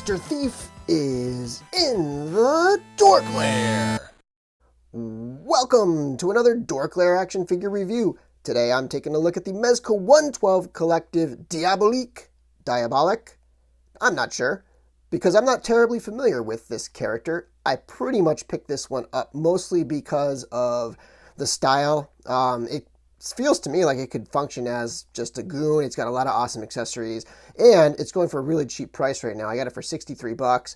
Mr. Thief is in the DorkLair. Welcome to another DorkLair action figure review. Today I'm taking a look at the Mezco 112 Collective Diabolik. I'm not sure, because I'm not terribly familiar with this character. I pretty much picked this one up mostly because of the style. It feels to me like it could function as just a goon. It's got a lot of awesome accessories, and it's going for a really cheap price right now. I got it for $63.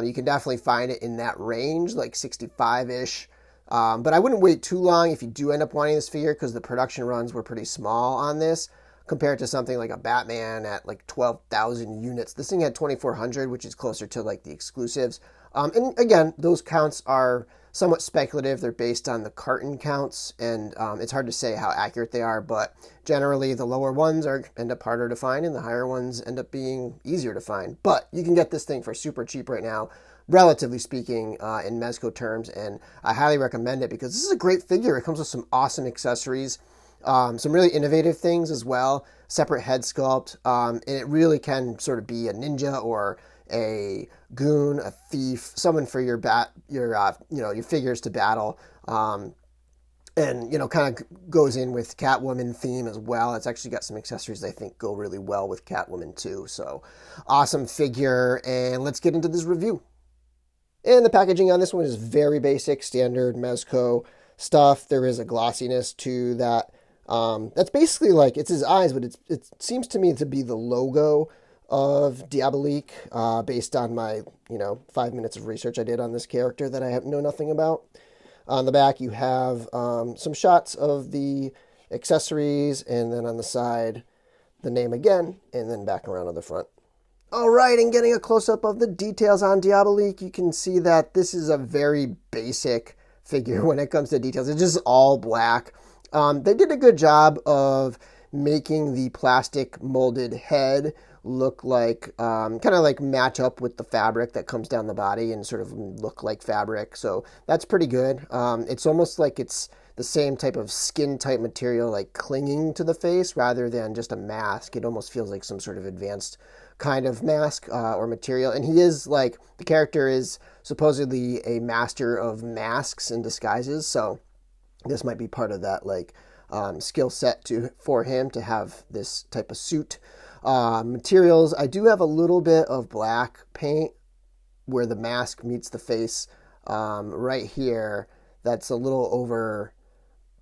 You can definitely find it in that range, like 65-ish. But I wouldn't wait too long if you do end up wanting this figure, because the production runs were pretty small on this compared to something like a Batman at like 12,000 units. This thing had 2,400, which is closer to like the exclusives. And again, those counts are somewhat speculative. They're based on the carton counts, and it's hard to say how accurate they are, but generally the lower ones end up harder to find, and the higher ones end up being easier to find. But you can get this thing for super cheap right now, relatively speaking, in Mezco terms, and I highly recommend it because this is a great figure. It comes with some awesome accessories, some really innovative things as well, separate head sculpt, and it really can sort of be a ninja or a goon, a thief, someone for your figures to battle, and kind of goes in with Catwoman theme as well. It's actually got some accessories that I think go really well with Catwoman too. So awesome figure, and let's get into this review. And the packaging on this one is very basic, standard Mezco stuff. There is a glossiness to that. That's basically like, it's his eyes, but it seems to me to be the logo of Diabolik, based on my 5 minutes of research I did on this character that I know nothing about. On the back you have some shots of the accessories, and then on the side the name again, and then back around to the front. Alright, and getting a close-up of the details on Diabolik, you can see that this is a very basic figure when it comes to details. It's just all black. They did a good job of making the plastic molded head look like, kind of like match up with the fabric that comes down the body and sort of look like fabric. So that's pretty good. It's almost like it's the same type of skin type material, like clinging to the face rather than just a mask. It almost feels like some sort of advanced kind of mask or material. And the character is supposedly a master of masks and disguises. So this might be part of that skill set for him to have this type of suit. Materials, I do have a little bit of black paint where the mask meets the face right here. That's a little over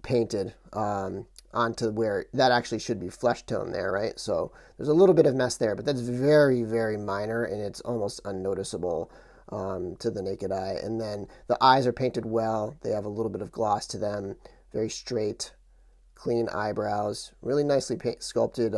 painted onto where that actually should be flesh tone there, right? So there's a little bit of mess there, but that's very, very minor, and it's almost unnoticeable to the naked eye. And then the eyes are painted well. They have a little bit of gloss to them, very straight, clean eyebrows, really nicely sculpted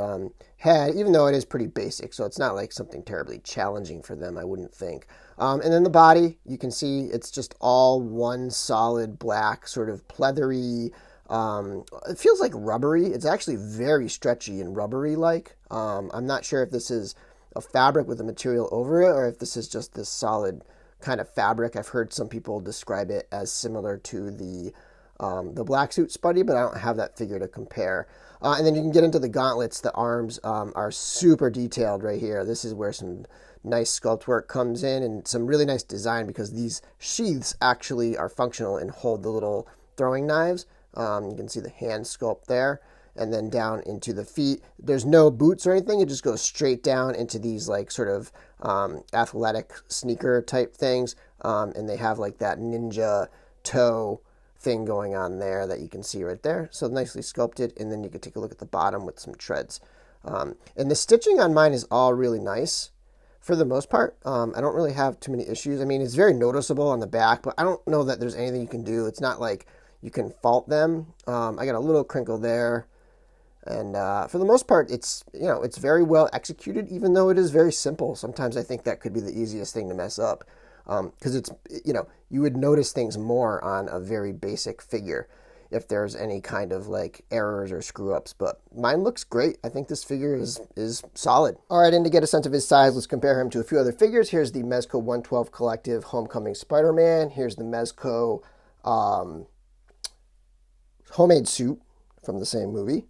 head, even though it is pretty basic, so it's not like something terribly challenging for them, I wouldn't think. And then the body, you can see it's just all one solid black, sort of pleathery, it feels like rubbery. It's actually very stretchy and rubbery-like. I'm not sure if this is a fabric with a material over it, or if this is just this solid kind of fabric. I've heard some people describe it as similar to the black suit Spuddy, but I don't have that figure to compare. And then you can get into the gauntlets. The arms are super detailed right here. This is where some nice sculpt work comes in, and some really nice design, because these sheaths actually are functional and hold the little throwing knives. You can see the hand sculpt there, and then down into the feet. There's no boots or anything. It just goes straight down into these sort of athletic sneaker type things, and they have like that ninja toe thing going on there that you can see right there. So nicely sculpted, and then you can take a look at the bottom with some treads. And the stitching on mine is all really nice for the most part. I don't really have too many issues. I mean, it's very noticeable on the back, but I don't know that there's anything you can do. It's not like you can fault them. I got a little crinkle there, and for the most part, it's very well executed, even though it is very simple. Sometimes I think that could be the easiest thing to mess up, because it's you would notice things more on a very basic figure if there's any kind of errors or screw ups. But mine looks great. I think this figure is solid. All right, and to get a sense of his size, let's compare him to a few other figures. Here's the Mezco 112 Collective Homecoming Spider-Man. Here's the Mezco homemade suit from the same movie.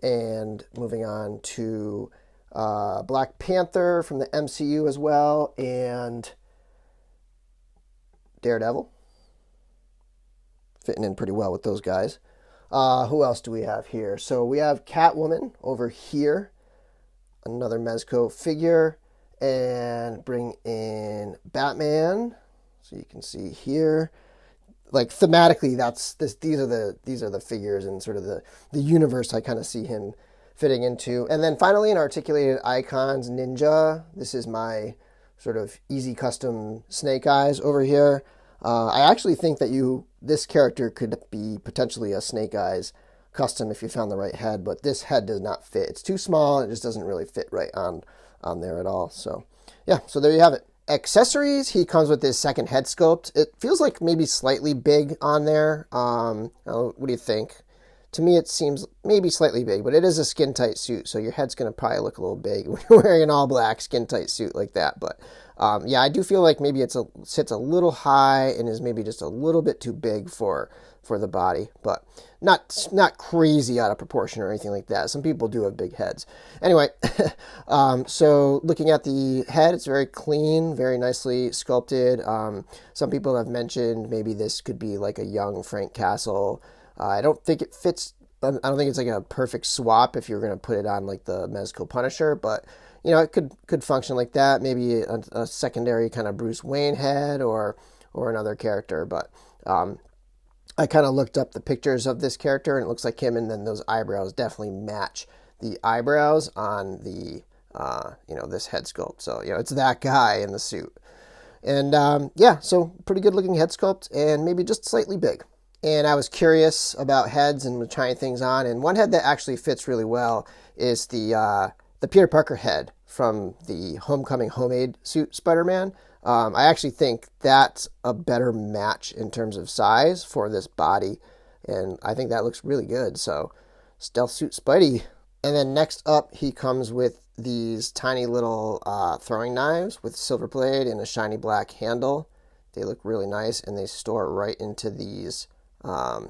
And moving on to Black Panther from the MCU as well, and Daredevil. Fitting in pretty well with those guys. Who else do we have here? So we have Catwoman over here. Another Mezco figure. And bring in Batman. So you can see here. Like thematically, these are the figures and sort of the universe I kind of see him fitting into. And then finally an Articulated Icons Ninja. This is my sort of easy custom Snake Eyes over here. I actually think that this character could be potentially a Snake Eyes custom if you found the right head, but this head does not fit. It's too small. It just doesn't really fit right on there at all. So yeah, so there you have it. Accessories, he comes with his second head sculpt. It feels like maybe slightly big on there. What do you think? To me, it seems maybe slightly big, but it is a skin-tight suit, so your head's going to probably look a little big when you're wearing an all-black skin-tight suit like that. But yeah, I do feel like maybe it sits a little high and is maybe just a little bit too big for the body, but not crazy out of proportion or anything like that. Some people do have big heads. Anyway, so looking at the head, it's very clean, very nicely sculpted. Some people have mentioned maybe this could be like a young Frank Castle. I don't think it fits. I don't think it's like a perfect swap if you're going to put it on like the Mezco Punisher, but you know, it could function like that. Maybe a secondary kind of Bruce Wayne head or another character. But I kind of looked up the pictures of this character, and it looks like him, and then those eyebrows definitely match the eyebrows on the this head sculpt. So it's that guy in the suit, and yeah, so pretty good looking head sculpt, and maybe just slightly big. And I was curious about heads and trying things on, and one head that actually fits really well is the Peter Parker head from the Homecoming Homemade suit Spider-Man. I actually think that's a better match in terms of size for this body, and I think that looks really good. So Stealth Suit Spidey. And then next up, he comes with these tiny little throwing knives with silver blade and a shiny black handle. They look really nice, and they store right into these.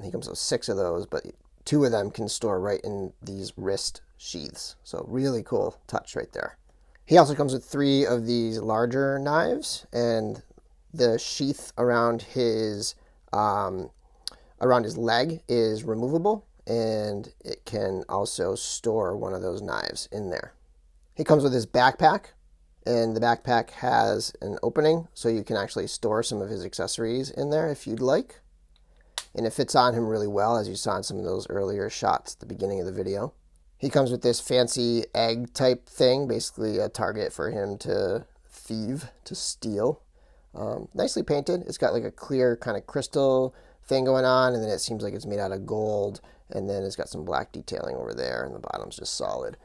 He comes with 6 of those, but 2 of them can store right in these wrist sheaths. So really cool touch right there. He also comes with 3 of these larger knives, and the sheath around his leg is removable, and it can also store one of those knives in there. He comes with his backpack, and the backpack has an opening, so you can actually store some of his accessories in there if you'd like. And it fits on him really well, as you saw in some of those earlier shots at the beginning of the video. He comes with this fancy egg type thing, basically a target for him to thieve, to steal. Nicely painted. It's got like a clear kind of crystal thing going on, and then it seems like it's made out of gold, and then it's got some black detailing over there, and the bottom's just solid.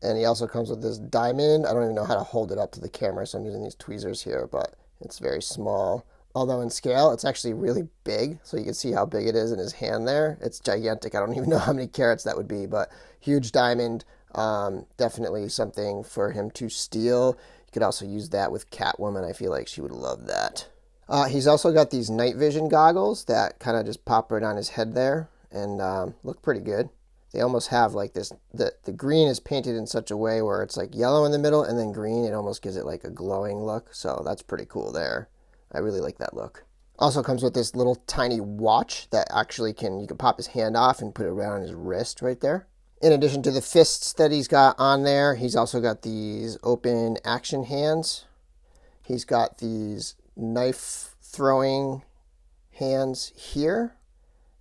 And he also comes with this diamond. I don't even know how to hold it up to the camera, so I'm using these tweezers here, but it's very small. Although in scale, it's actually really big, so you can see how big it is in his hand there. It's gigantic. I don't even know how many carats that would be, but huge diamond. Definitely something for him to steal. You could also use that with Catwoman. I feel like she would love that. He's also got these night vision goggles that kind of just pop right on his head there and look pretty good. They almost have like this, the green is painted in such a way where it's like yellow in the middle and then green. It almost gives it like a glowing look, so that's pretty cool there. I really like that look. Also comes with this little tiny watch that actually you can pop his hand off and put it around his wrist right there. In addition to the fists that he's got on there, he's also got these open action hands. He's got these knife throwing hands here,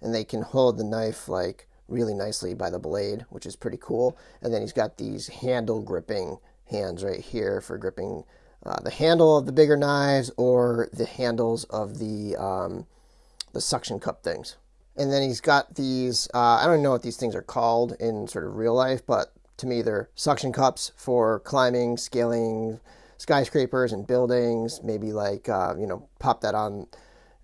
and they can hold the knife like really nicely by the blade, which is pretty cool. And then he's got these handle gripping hands right here for gripping the handle of the bigger knives or the handles of the suction cup things. And then he's got these, I don't know what these things are called in sort of real life, but to me they're suction cups for climbing, scaling skyscrapers and buildings. Maybe like, pop that on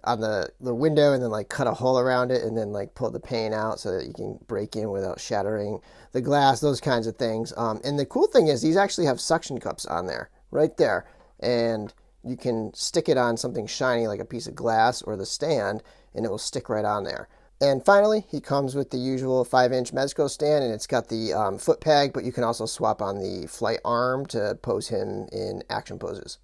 the window and then like cut a hole around it and then like pull the pane out so that you can break in without shattering the glass, those kinds of things. And the cool thing is these actually have suction cups on there. Right there, and you can stick it on something shiny like a piece of glass or the stand, and it will stick right on there. And finally, he comes with the usual 5-inch Mezco stand, and it's got the foot peg, but you can also swap on the flight arm to pose him in action poses.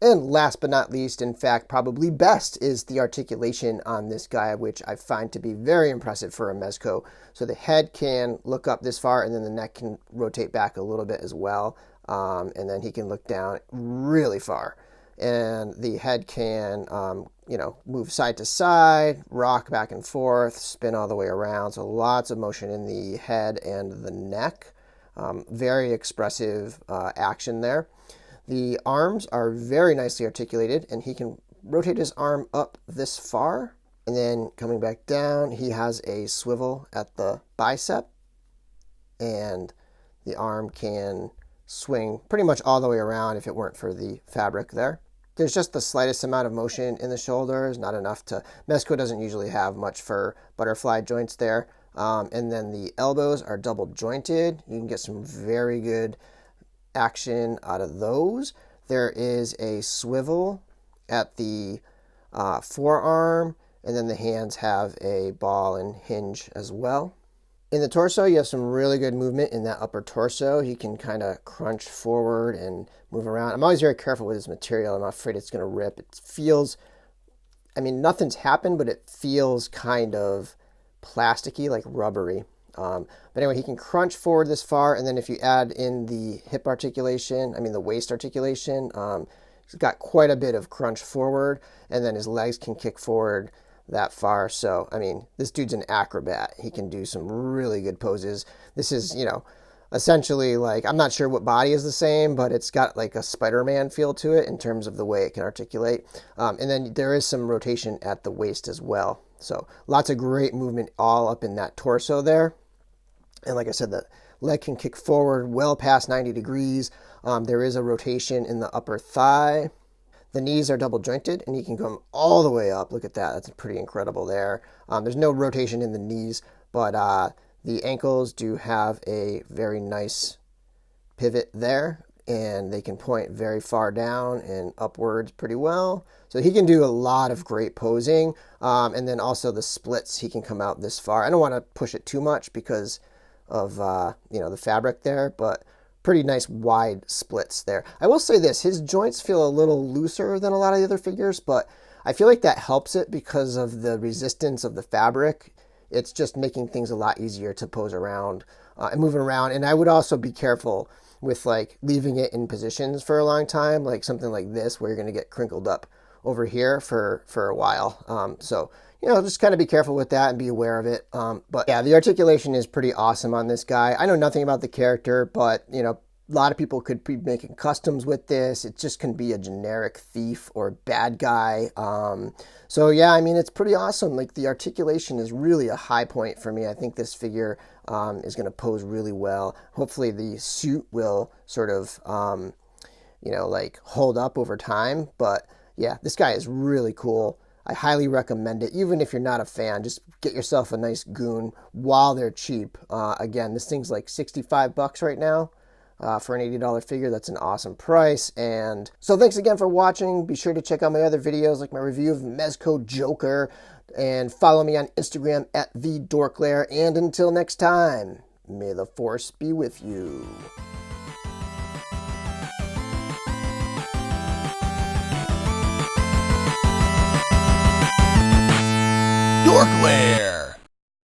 And last but not least, in fact, probably best, is the articulation on this guy, which I find to be very impressive for a Mezco. So the head can look up this far, and then the neck can rotate back a little bit as well. And then he can look down really far. And the head can, move side to side, rock back and forth, spin all the way around. So lots of motion in the head and the neck. Very expressive action there. The arms are very nicely articulated, and he can rotate his arm up this far. And then coming back down, he has a swivel at the bicep, and the arm can swing pretty much all the way around if it weren't for the fabric there. There's just the slightest amount of motion in the shoulders, not enough to... Mezco doesn't usually have much for butterfly joints there. And then the elbows are double jointed. You can get some very good action out of those. There is a swivel at the forearm, and then the hands have a ball and hinge as well. In the torso, you have some really good movement in that upper torso. He can kind of crunch forward and move around. I'm always very careful with his material. I'm afraid it's going to rip. It feels, nothing's happened, but it feels kind of plasticky, like rubbery. But anyway, he can crunch forward this far, and then if you add in the hip articulation, the waist articulation, he's got quite a bit of crunch forward, and then his legs can kick forward that far. So, this dude's an acrobat. He can do some really good poses. This is, essentially like, I'm not sure what body is the same, but it's got like a Spider-Man feel to it in terms of the way it can articulate. And then there is some rotation at the waist as well. So lots of great movement all up in that torso there. And like I said, the leg can kick forward well past 90 degrees. There is a rotation in the upper thigh. The knees are double jointed, and you can come all the way up. Look at that. That's pretty incredible there. There's no rotation in the knees, but the ankles do have a very nice pivot there, and they can point very far down and upwards pretty well. So he can do a lot of great posing. And then also the splits, he can come out this far. I don't want to push it too much because of the fabric there, but pretty nice wide splits there. I will say this, his joints feel a little looser than a lot of the other figures, but I feel like that helps it because of the resistance of the fabric. It's just making things a lot easier to pose around and move around. And I would also be careful with like leaving it in positions for a long time, like something like this where you're going to get crinkled up over here for a while. So just kind of be careful with that and be aware of it. But yeah, the articulation is pretty awesome on this guy. I know nothing about the character, but a lot of people could be making customs with this. It just can be a generic thief or bad guy. So yeah, it's pretty awesome. Like the articulation is really a high point for me. I think this figure is going to pose really well. Hopefully the suit will sort of, hold up over time. But yeah, this guy is really cool. I highly recommend it. Even if you're not a fan, just get yourself a nice goon while they're cheap. Again, this thing's like $65 right now for an $80 figure. That's an awesome price. And so thanks again for watching. Be sure to check out my other videos like my review of Mezco Joker, and follow me on Instagram at DorkLair. And until next time, may the force be with you. DorkLair.